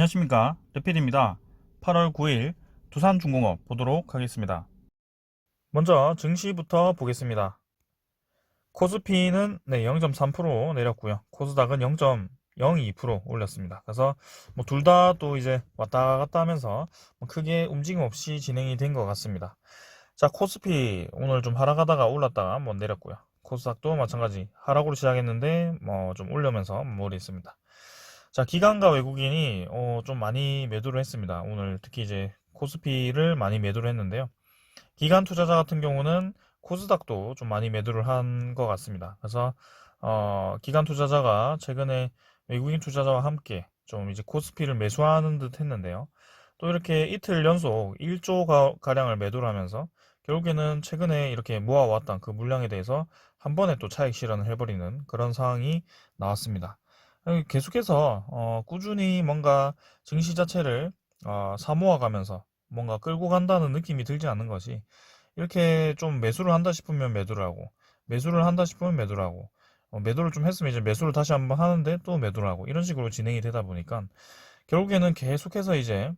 안녕하십니까, 르필입니다. 8월 9일 두산중공업 보도록 하겠습니다. 먼저 증시부터 보겠습니다. 코스피는 0.3% 내렸고요. 코스닥은 0.02% 올렸습니다. 그래서 둘 다 또 이제 왔다 갔다 하면서 크게 움직임 없이 진행이 된 것 같습니다. 자, 코스피 오늘 좀 하락하다가 올랐다가 내렸고요. 코스닥도 마찬가지 하락으로 시작했는데 좀 올려면서 마무리했습니다. 자, 기관과 외국인이 좀 많이 매도를 했습니다. 오늘 특히 이제 코스피를 많이 매도를 했는데요. 기관 투자자 같은 경우는 코스닥도 좀 많이 매도를 한 것 같습니다. 그래서 기관 투자자가 최근에 외국인 투자자와 함께 좀 이제 코스피를 매수하는 듯 했는데요. 또 이렇게 이틀 연속 1조 가량을 매도를 하면서 결국에는 최근에 이렇게 모아왔던 그 물량에 대해서 한 번에 또 차익 실현을 해버리는 그런 상황이 나왔습니다. 계속해서 꾸준히 뭔가 증시 자체를 사모아가면서 뭔가 끌고 간다는 느낌이 들지 않는 것이, 이렇게 좀 매수를 한다 싶으면 매도를 하고, 매수를 한다 싶으면 매도를 하고, 매도를 좀 했으면 이제 매수를 다시 한번 하는데 또 매도를 하고, 이런 식으로 진행이 되다 보니까 결국에는 계속해서 이제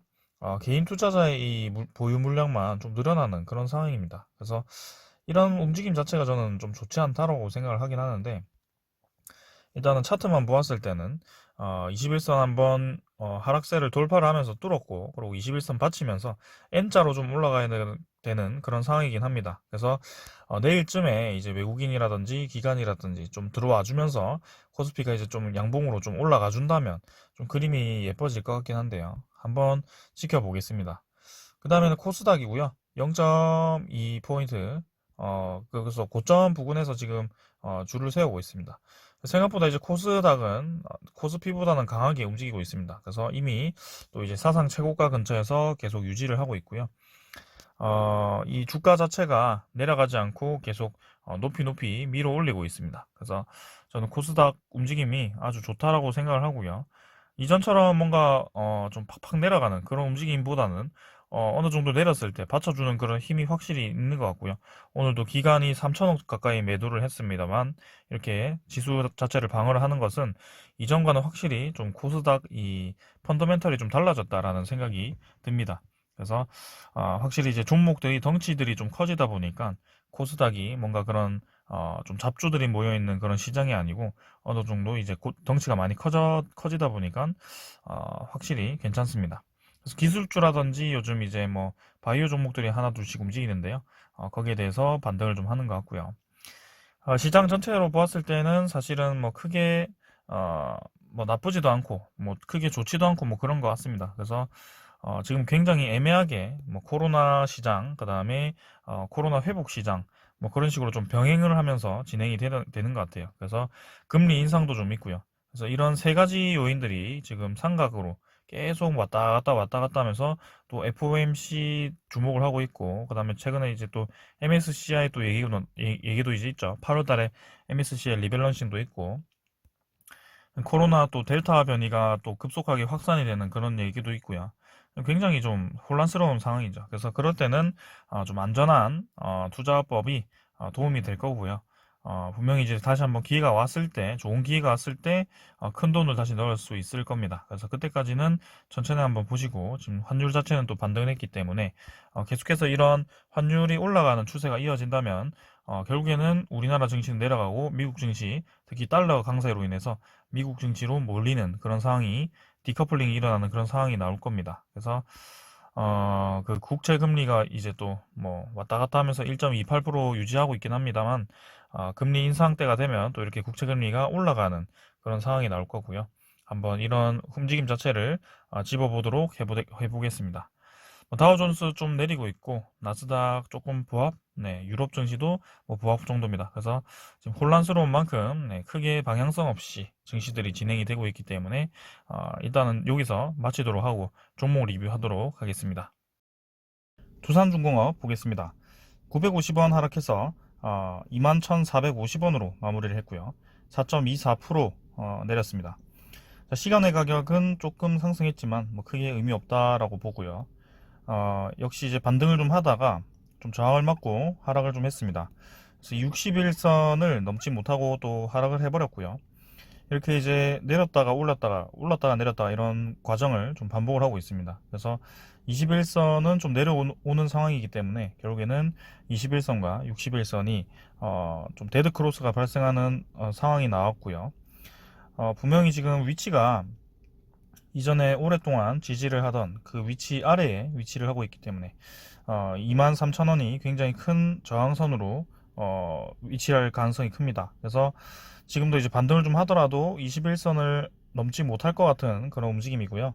개인 투자자의 이 보유 물량만 좀 늘어나는 그런 상황입니다. 그래서 이런 움직임 자체가 저는 좀 좋지 않다라고 생각을 하긴 하는데, 일단은 차트만 보았을 때는 21선 한번 하락세를 돌파를 하면서 뚫었고, 그리고 21선 받치면서 N자로 좀 올라가야 되는 그런 상황이긴 합니다. 그래서 내일쯤에 이제 외국인이라든지 기관이라든지 좀 들어와 주면서 코스피가 이제 좀 양봉으로 좀 올라가 준다면 좀 그림이 예뻐질 것 같긴 한데요. 한번 지켜보겠습니다. 그 다음에는 코스닥이고요. 0.2포인트, 그래서 고점 부근에서 지금 줄을 세우고 있습니다. 생각보다 이제 코스닥은 코스피보다는 강하게 움직이고 있습니다. 그래서 이미 또 이제 사상 최고가 근처에서 계속 유지를 하고 있고요. 이 주가 자체가 내려가지 않고 계속 높이 밀어 올리고 있습니다. 그래서 저는 코스닥 움직임이 아주 좋다라고 생각을 하고요. 이전처럼 뭔가 좀 팍팍 내려가는 그런 움직임보다는 어느 정도 내렸을 때 받쳐주는 그런 힘이 확실히 있는 것 같고요. 오늘도 기간이 3천억 가까이 매도를 했습니다만, 이렇게 지수 자체를 방어를 하는 것은 이전과는 확실히 좀 코스닥 이 펀더멘털이 좀 달라졌다라는 생각이 듭니다. 그래서 확실히 이제 종목들이 덩치들이 좀 커지다 보니까 코스닥이 뭔가 그런 좀 잡주들이 모여 있는 그런 시장이 아니고, 어느 정도 이제 덩치가 많이 커지다 보니까 확실히 괜찮습니다. 그래서 기술주라든지 요즘 이제 바이오 종목들이 하나 둘씩 움직이는데요. 거기에 대해서 반등을 좀 하는 것 같고요. 시장 전체로 보았을 때는 사실은 크게 나쁘지도 않고 크게 좋지도 않고 그런 것 같습니다. 그래서 지금 굉장히 애매하게 코로나 시장, 그 다음에 코로나 회복 시장, 그런 식으로 좀 병행을 하면서 진행이 되는 것 같아요. 그래서 금리 인상도 좀 있고요. 그래서 이런 세 가지 요인들이 지금 삼각으로 계속 왔다 갔다 하면서 또 FOMC 주목을 하고 있고, 그 다음에 최근에 이제 또 MSCI 또 얘기도 이제 있죠. 8월 달에 MSCI 리밸런싱도 있고, 코로나 또 델타 변이가 또 급속하게 확산이 되는 그런 얘기도 있고요. 굉장히 좀 혼란스러운 상황이죠. 그래서 그럴 때는 좀 안전한 투자법이 도움이 될 거고요. 분명히 이제 다시 한번 기회가 왔을 때, 좋은 기회가 왔을 때 큰 돈을 다시 넣을 수 있을 겁니다. 그래서 그때까지는 천천히 한번 보시고, 지금 환율 자체는 또 반등을 했기 때문에 계속해서 이런 환율이 올라가는 추세가 이어진다면 결국에는 우리나라 증시는 내려가고 미국 증시, 특히 달러 강세로 인해서 미국 증시로 몰리는 그런 상황이, 디커플링이 일어나는 그런 상황이 나올 겁니다. 그래서 그 국채 금리가 이제 또 왔다 갔다 하면서 1.28% 유지하고 있긴 합니다만, 금리 인상 때가 되면 또 이렇게 국채 금리가 올라가는 그런 상황이 나올 거고요. 한번 이런 움직임 자체를 집어보도록 해보겠습니다. 다우존스 좀 내리고 있고, 나스닥 조금 부합, 네, 유럽 증시도 부합 정도입니다. 그래서 지금 혼란스러운 만큼 크게 방향성 없이 증시들이 진행이 되고 있기 때문에 일단은 여기서 마치도록 하고 종목 리뷰하도록 하겠습니다. 두산중공업 보겠습니다. 950원 하락해서 21,450원으로 마무리를 했고요. 4.24% 내렸습니다. 자, 시간의 가격은 조금 상승했지만 크게 의미 없다라고 보고요. 역시 이제 반등을 좀 하다가 좀 저항을 맞고 하락을 좀 했습니다. 그래서 61선을 넘지 못하고 또 하락을 해버렸고요. 이렇게 이제 내렸다가 올랐다가 올랐다가 내렸다가 이런 과정을 좀 반복을 하고 있습니다. 그래서 21선은 좀 내려오는 상황이기 때문에 결국에는 21선과 61선이 좀 데드 크로스가 발생하는 상황이 나왔고요. 분명히 지금 위치가 이전에 오랫동안 지지를 하던 그 위치 아래에 위치를 하고 있기 때문에 23,000원이 굉장히 큰 저항선으로 위치할 가능성이 큽니다. 그래서 지금도 이제 반등을 좀 하더라도 21선을 넘지 못할 것 같은 그런 움직임이고요.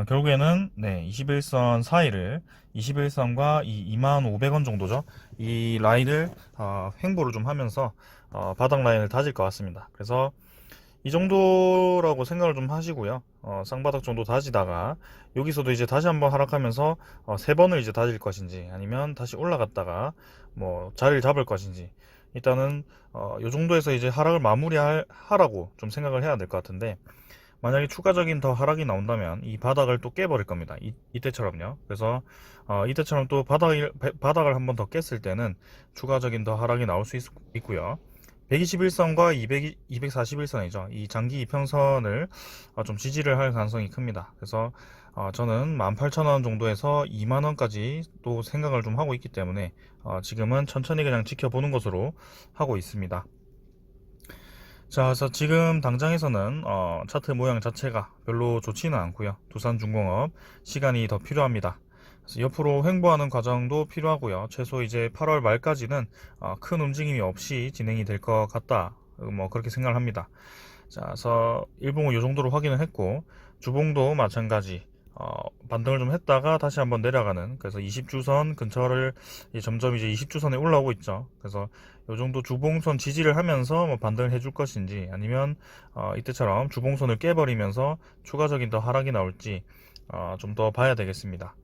결국에는 21선 사이를 21선과 이 25,500원 정도죠. 이 라인을 횡보를 좀 하면서 바닥 라인을 다질 것 같습니다. 그래서 이 정도라고 생각을 좀 하시고요. 쌍바닥 정도 다지다가 여기서도 이제 다시 한번 하락하면서 세 번을 이제 다질 것인지 아니면 다시 올라갔다가 뭐 자리를 잡을 것인지 일단은 요 정도에서 이제 하락을 마무리하라고 좀 생각을 해야 될 것 같은데, 만약에 추가적인 더 하락이 나온다면 이 바닥을 또 깨버릴 겁니다. 이때처럼요. 그래서 이때처럼 또 바닥을 한번 더 깼을 때는 추가적인 더 하락이 나올 수 있고요. 121선과 241선이죠. 이 장기 이평선을 좀 지지를 할 가능성이 큽니다. 그래서 저는 18,000원 정도에서 2만원까지 또 생각을 좀 하고 있기 때문에 지금은 천천히 그냥 지켜보는 것으로 하고 있습니다. 자, 그래서 지금 당장에서는 차트 모양 자체가 별로 좋지는 않고요. 두산중공업 시간이 더 필요합니다. 그래서 옆으로 횡보하는 과정도 필요하고요. 최소 이제 8월 말까지는 큰 움직임이 없이 진행이 될 것 같다. 뭐 그렇게 생각을 합니다. 자, 그래서 일봉은 이 정도로 확인을 했고, 주봉도 마찬가지. 반등을 좀 했다가 다시 한번 내려가는, 그래서 20주선 근처를 점점 이제 20주선에 올라오고 있죠. 그래서 이 정도 주봉선 지지를 하면서 뭐 반등을 해줄 것인지 아니면 이때처럼 주봉선을 깨버리면서 추가적인 더 하락이 나올지 좀 더 봐야 되겠습니다.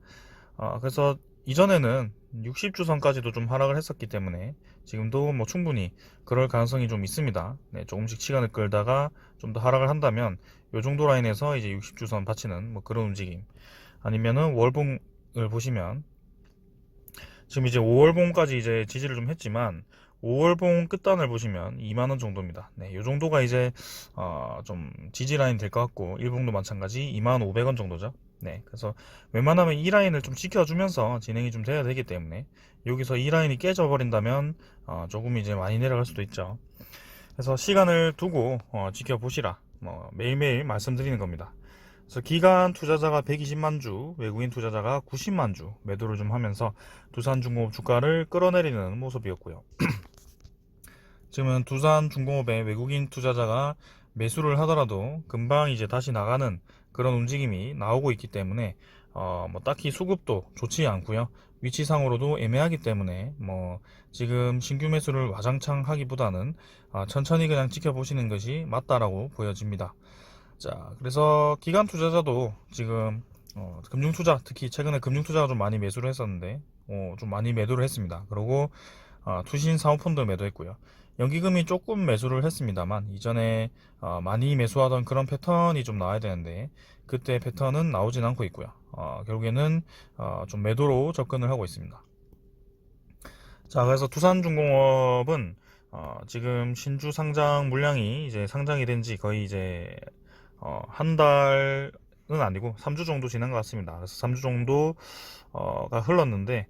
그래서 이전에는 60주선까지도 좀 하락을 했었기 때문에 지금도 뭐 충분히 그럴 가능성이 좀 있습니다. 네, 조금씩 시간을 끌다가 좀 더 하락을 한다면 요 정도 라인에서 이제 60주선 받치는 뭐 그런 움직임, 아니면은 월봉을 보시면 지금 이제 5월봉까지 이제 지지를 좀 했지만 5월봉 끝단을 보시면 2만원 정도입니다. 네, 요 정도가 이제 좀 지지 라인 될 것 같고, 일봉도 마찬가지 25,500원 정도죠. 네, 그래서 웬만하면 이 라인을 좀 지켜주면서 진행이 좀 돼야 되기 때문에 여기서 이 라인이 깨져 버린다면 조금 이제 많이 내려갈 수도 있죠. 그래서 시간을 두고 지켜보시라, 뭐 매일매일 말씀드리는 겁니다. 그래서 기관 투자자가 120만 주, 외국인 투자자가 90만 주 매도를 좀 하면서 두산중공업 주가를 끌어내리는 모습이었고요. 지금은 두산중공업의 외국인 투자자가 매수를 하더라도 금방 이제 다시 나가는 그런 움직임이 나오고 있기 때문에 뭐 딱히 수급도 좋지 않고요. 위치상으로도 애매하기 때문에 뭐 지금 신규 매수를 와장창 하기보다는 천천히 그냥 지켜보시는 것이 맞다라고 보여집니다. 자, 그래서 기관 투자자도 지금 금융투자, 특히 최근에 금융투자가 좀 많이 매수를 했었는데 좀 많이 매도를 했습니다. 그리고 투신 사모펀드 매도했고요. 연기금이 조금 매수를 했습니다만 이전에 많이 매수하던 그런 패턴이 좀 나와야 되는데 그때 패턴은 나오진 않고 있고요. 결국에는 좀 매도로 접근을 하고 있습니다. 자, 그래서 두산중공업은 지금 신주 상장 물량이 이제 상장이 된 지 거의 이제 한 달은 아니고 3주 정도 지난 것 같습니다. 그래서 3주 정도가 흘렀는데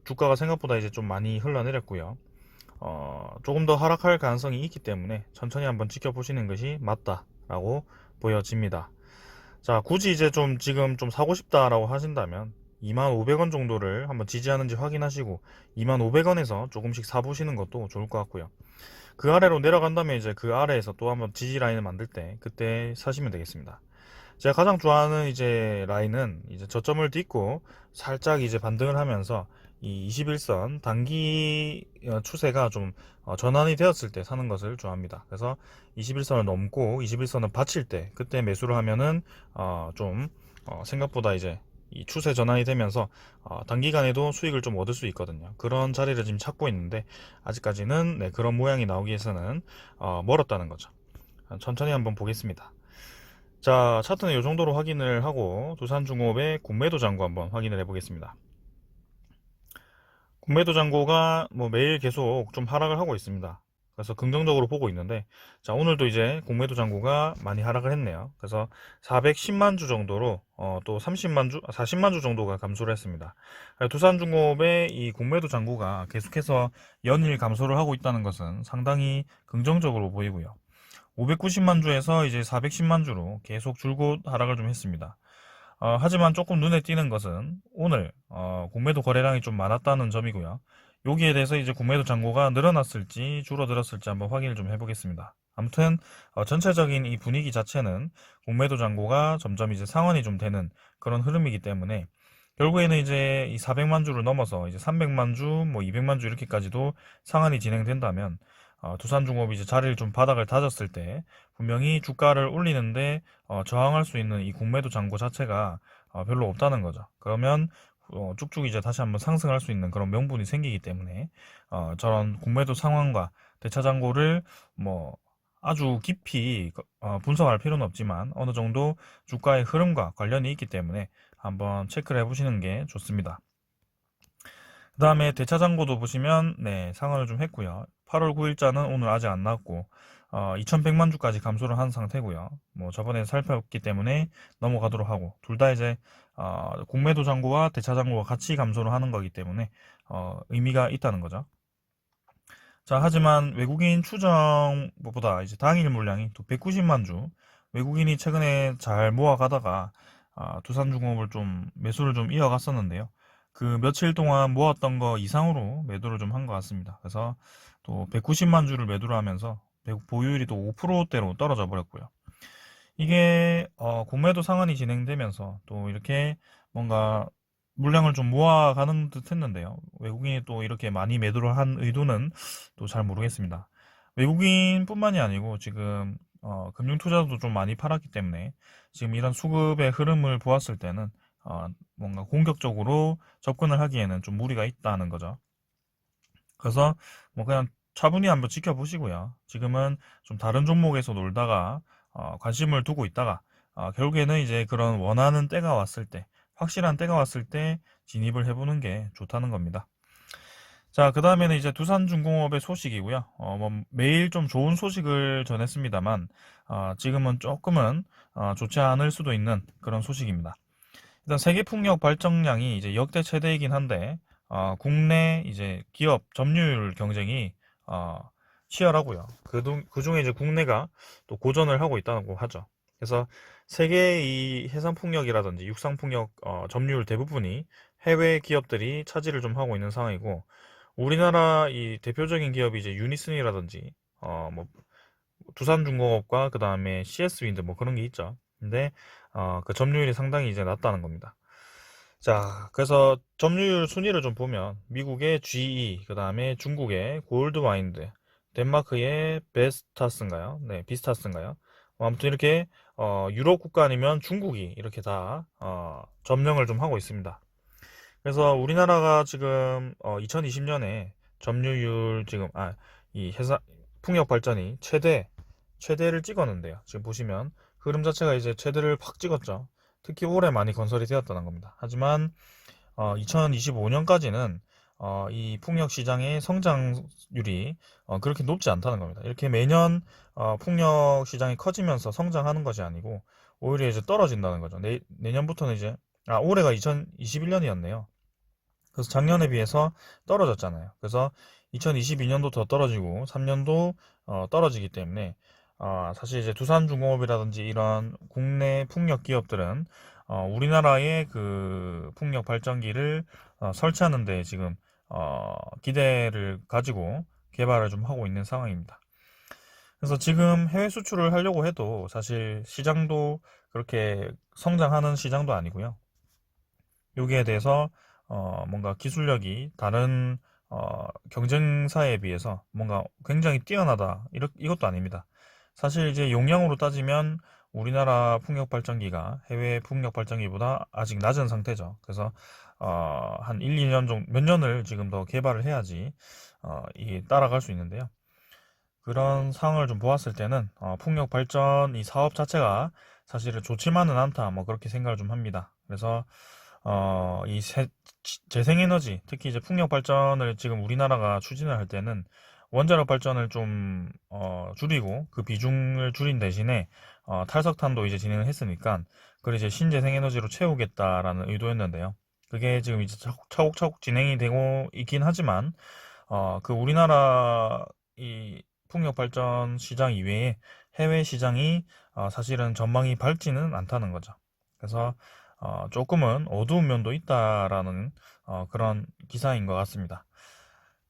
주가가 생각보다 이제 좀 많이 흘러내렸고요. 조금 더 하락할 가능성이 있기 때문에 천천히 한번 지켜보시는 것이 맞다라고 보여집니다. 자, 굳이 이제 좀 지금 좀 사고 싶다라고 하신다면 25,000원 정도를 한번 지지하는지 확인하시고 25,000원에서 조금씩 사보시는 것도 좋을 것 같고요. 그 아래로 내려간다면 이제 그 아래에서 또 한번 지지 라인을 만들 때 그때 사시면 되겠습니다. 제가 가장 좋아하는 이제 라인은 이제 저점을 딛고 살짝 이제 반등을 하면서 이 21선 단기 추세가 좀 전환이 되었을 때 사는 것을 좋아합니다. 그래서 21선을 넘고 21선을 받칠 때 그때 매수를 하면은 좀 생각보다 이제 이 추세 전환이 되면서 단기간에도 수익을 좀 얻을 수 있거든요. 그런 자리를 지금 찾고 있는데 아직까지는 네, 그런 모양이 나오기 위해서는 멀었다는 거죠. 천천히 한번 보겠습니다. 자, 차트는 이 정도로 확인을 하고 두산중공업의 군매도 잔고 한번 확인을 해 보겠습니다. 군매도 잔고가 뭐 매일 계속 좀 하락을 하고 있습니다. 그래서 긍정적으로 보고 있는데, 자, 오늘도 이제 공매도 잔고가 많이 하락을 했네요. 그래서 410만 주 정도로 또 30만 주, 40만 주 정도가 감소를 했습니다. 두산중공업의 이 공매도 잔고가 계속해서 연일 감소를 하고 있다는 것은 상당히 긍정적으로 보이고요. 590만 주에서 이제 410만 주로 계속 줄곧 하락을 좀 했습니다. 하지만 조금 눈에 띄는 것은 오늘 공매도 거래량이 좀 많았다는 점이고요. 여기에 대해서 이제 공매도 잔고가 늘어났을지 줄어들었을지 한번 확인을 좀 해보겠습니다. 아무튼 전체적인 이 분위기 자체는 공매도 잔고가 점점 이제 상환이 좀 되는 그런 흐름이기 때문에 결국에는 이제 이 400만 주를 넘어서 이제 300만 주, 뭐 200만 주 이렇게까지도 상한이 진행된다면 두산중공업이 이제 자리를 좀 바닥을 다졌을 때 분명히 주가를 올리는데 저항할 수 있는 이 공매도 잔고 자체가 별로 없다는 거죠. 그러면 쭉쭉 이제 다시 한번 상승할 수 있는 그런 명분이 생기기 때문에 저런 공매도 상황과 대차 잔고를 뭐 아주 깊이 분석할 필요는 없지만 어느 정도 주가의 흐름과 관련이 있기 때문에 한번 체크를 해보시는 게 좋습니다. 그 다음에 대차 잔고도 보시면 네, 상한을 좀 했고요. 8월 9일자는 오늘 아직 안 나왔고 2100만 주까지 감소를 한 상태고요. 뭐 저번에 살펴봤기 때문에 넘어가도록 하고 둘 다 이제 공매도 잔고와 대차 잔고가 같이 감소를 하는 거기 때문에 의미가 있다는 거죠. 자, 하지만 외국인 추정보다 이제 당일 물량이 또 190만 주, 외국인이 최근에 잘 모아가다가 두산중공업을 좀 매수를 좀 이어갔었는데요. 그 며칠 동안 모았던 거 이상으로 매도를 좀 한 것 같습니다. 그래서 또 190만 주를 매도를 하면서 보유율이 또 5%대로 떨어져 버렸고요. 이게 공매도 상한이 진행되면서 또 이렇게 뭔가 물량을 좀 모아가는 듯 했는데요. 외국인이 또 이렇게 많이 매도를 한 의도는 또 잘 모르겠습니다. 외국인뿐만이 아니고 지금 금융 투자도 좀 많이 팔았기 때문에 지금 이런 수급의 흐름을 보았을 때는 뭔가 공격적으로 접근을 하기에는 좀 무리가 있다는 거죠. 그래서 뭐 그냥 차분히 한번 지켜보시고요. 지금은 좀 다른 종목에서 놀다가 관심을 두고 있다가 결국에는 이제 그런 원하는 때가 왔을 때, 확실한 때가 왔을 때 진입을 해보는 게 좋다는 겁니다. 자, 그 다음에는 이제 두산중공업의 소식이고요. 뭐 매일 좀 좋은 소식을 전했습니다만 지금은 조금은 좋지 않을 수도 있는 그런 소식입니다. 일단 세계 풍력 발전량이 이제 역대 최대이긴 한데 국내 이제 기업 점유율 경쟁이 치열하고요. 그 중에 이제 국내가 또 고전을 하고 있다고 하죠. 그래서 세계 이 해상 풍력이라든지 육상 풍력 점유율 대부분이 해외 기업들이 차지를 좀 하고 있는 상황이고 우리나라 이 대표적인 기업이 이제 유니슨이라든지 뭐 두산중공업과 그 다음에 CS윈드 뭐 그런 게 있죠. 근데 그 점유율이 상당히 이제 낮다는 겁니다. 자, 그래서 점유율 순위를 좀 보면 미국의 GE, 그 다음에 중국의 골드와인드, 덴마크의 베스타스인가요? 네, 비스타스인가요? 아무튼 이렇게 유럽 국가 아니면 중국이 이렇게 다 점령을 좀 하고 있습니다. 그래서 우리나라가 지금 2020년에 점유율 지금 이 회사 풍력 발전이 최대를 찍었는데요. 지금 보시면 흐름 자체가 이제 최대를 팍 찍었죠. 특히 올해 많이 건설이 되었다는 겁니다. 하지만 2025년까지는 이 풍력 시장의 성장률이 그렇게 높지 않다는 겁니다. 이렇게 매년 풍력 시장이 커지면서 성장하는 것이 아니고 오히려 이제 떨어진다는 거죠. 내년부터는 이제 올해가 2021년이었네요. 그래서 작년에 비해서 떨어졌잖아요. 그래서 2022년도 더 떨어지고 3년도 떨어지기 때문에 사실 이제 두산중공업이라든지 이런 국내 풍력 기업들은 우리나라의 그 풍력 발전기를 설치하는 데 지금 기대를 가지고 개발을 좀 하고 있는 상황입니다. 그래서 지금 해외 수출을 하려고 해도 사실 시장도 그렇게 성장하는 시장도 아니고요. 여기에 대해서 뭔가 기술력이 다른 경쟁사에 비해서 뭔가 굉장히 뛰어나다 이것도 아닙니다. 사실 이제 용량으로 따지면 우리나라 풍력 발전기가 해외 풍력 발전기보다 아직 낮은 상태죠. 그래서 한 1, 2년 정도 몇 년을 지금 더 개발을 해야지 이게 따라갈 수 있는데요. 그런 상황을 좀 보았을 때는 풍력 발전 이 사업 자체가 사실은 좋지만은 않다 뭐 그렇게 생각을 좀 합니다. 그래서 이 재생에너지 특히 이제 풍력 발전을 지금 우리나라가 추진을 할 때는 원자력 발전을 좀 줄이고 그 비중을 줄인 대신에 탈석탄도 이제 진행을 했으니까 그걸 이제 신재생 에너지로 채우겠다라는 의도였는데요. 그게 지금 이제 차곡차곡 진행이 되고 있긴 하지만 그 우리나라 이 풍력 발전 시장 이외에 해외 시장이 사실은 전망이 밝지는 않다는 거죠. 그래서 조금은 어두운 면도 있다라는 그런 기사인 것 같습니다.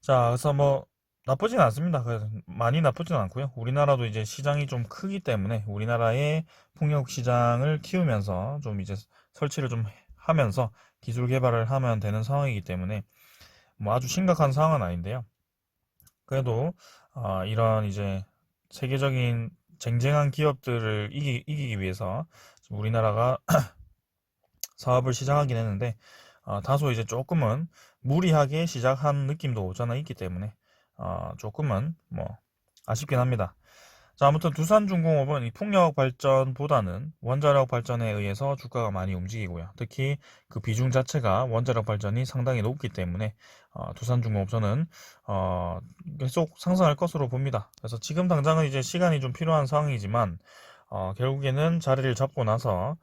자, 그래서 뭐 나쁘진 않습니다. 그래서 많이 나쁘진 않고요. 우리나라도 이제 시장이 좀 크기 때문에 우리나라의 풍력 시장을 키우면서 좀 이제 설치를 좀 하면서 기술 개발을 하면 되는 상황이기 때문에 뭐 아주 심각한 상황은 아닌데요. 그래도 이런 이제 세계적인 쟁쟁한 기업들을 이기기 위해서 지금 우리나라가 사업을 시작하긴 했는데 다소 이제 조금은 무리하게 시작한 느낌도 오잖아 있기 때문에 조금은 뭐 아쉽긴 합니다. 자, 아무튼 두산중공업은 이 풍력 발전보다는 원자력 발전에 의해서 주가가 많이 움직이고요. 특히 그 비중 자체가 원자력 발전이 상당히 높기 때문에 두산중공업 저는 계속 상승할 것으로 봅니다. 그래서 지금 당장은 이제 시간이 좀 필요한 상황이지만 결국에는 자리를 잡고 나서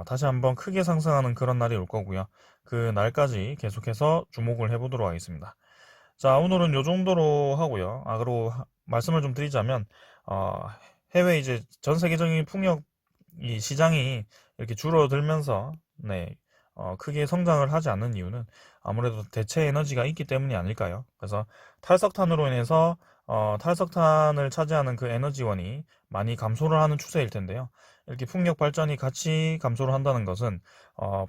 다시 한번 크게 상승하는 그런 날이 올 거고요. 그 날까지 계속해서 주목을 해보도록 하겠습니다. 자, 오늘은 요 정도로 하고요. 그리고 말씀을 좀 드리자면, 어, 해외 이제 전 세계적인 풍력 이 시장이 이렇게 줄어들면서, 네, 크게 성장을 하지 않는 이유는 아무래도 대체 에너지가 있기 때문이 아닐까요? 그래서 탈석탄으로 인해서, 탈석탄을 차지하는 그 에너지원이 많이 감소를 하는 추세일 텐데요. 이렇게 풍력 발전이 같이 감소를 한다는 것은,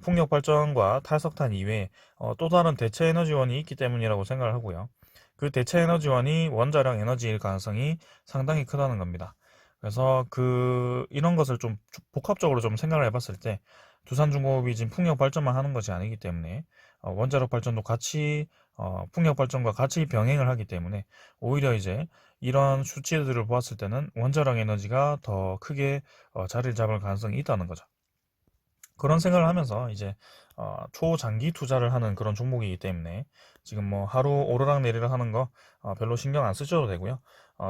풍력 발전과 탈석탄 이외에 또 다른 대체 에너지원이 있기 때문이라고 생각을 하고요. 그 대체 에너지원이 원자력 에너지일 가능성이 상당히 크다는 겁니다. 그래서 이런 것을 좀 복합적으로 좀 생각을 해봤을 때 두산중공업이 지금 풍력 발전만 하는 것이 아니기 때문에 원자력 발전도 같이 풍력 발전과 같이 병행을 하기 때문에 오히려 이제 이런 수치들을 보았을 때는 원자력 에너지가 더 크게 자리를 잡을 가능성이 있다는 거죠. 그런 생각을 하면서 이제 초장기 투자를 하는 그런 종목이기 때문에 지금 뭐 하루 오르락 내리락 하는 거 별로 신경 안 쓰셔도 되고요.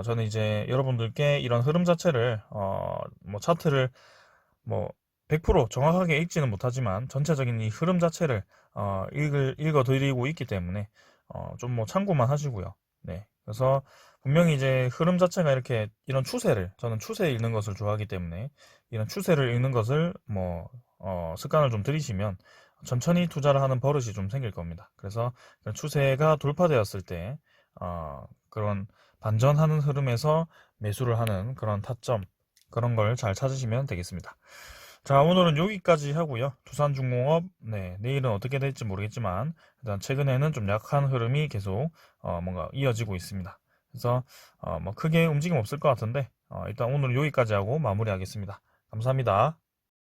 저는 이제 여러분들께 이런 흐름 자체를 뭐 차트를 뭐 100% 정확하게 읽지는 못하지만 전체적인 이 흐름 자체를 읽어드리고 있기 때문에 좀 뭐 참고만 하시고요. 네. 그래서 분명히 이제 흐름 자체가 이렇게 이런 추세를 저는 추세 읽는 것을 좋아하기 때문에 이런 추세를 읽는 것을 뭐 습관을 좀 들이시면 천천히 투자를 하는 버릇이 좀 생길 겁니다. 그래서 추세가 돌파되었을 때 그런 반전하는 흐름에서 매수를 하는 그런 타점 그런 걸 잘 찾으시면 되겠습니다. 자, 오늘은 여기까지 하고요. 두산중공업, 네, 내일은 어떻게 될지 모르겠지만, 일단 최근에는 좀 약한 흐름이 계속, 뭔가 이어지고 있습니다. 그래서, 뭐 크게 움직임 없을 것 같은데, 일단 오늘은 여기까지 하고 마무리하겠습니다. 감사합니다.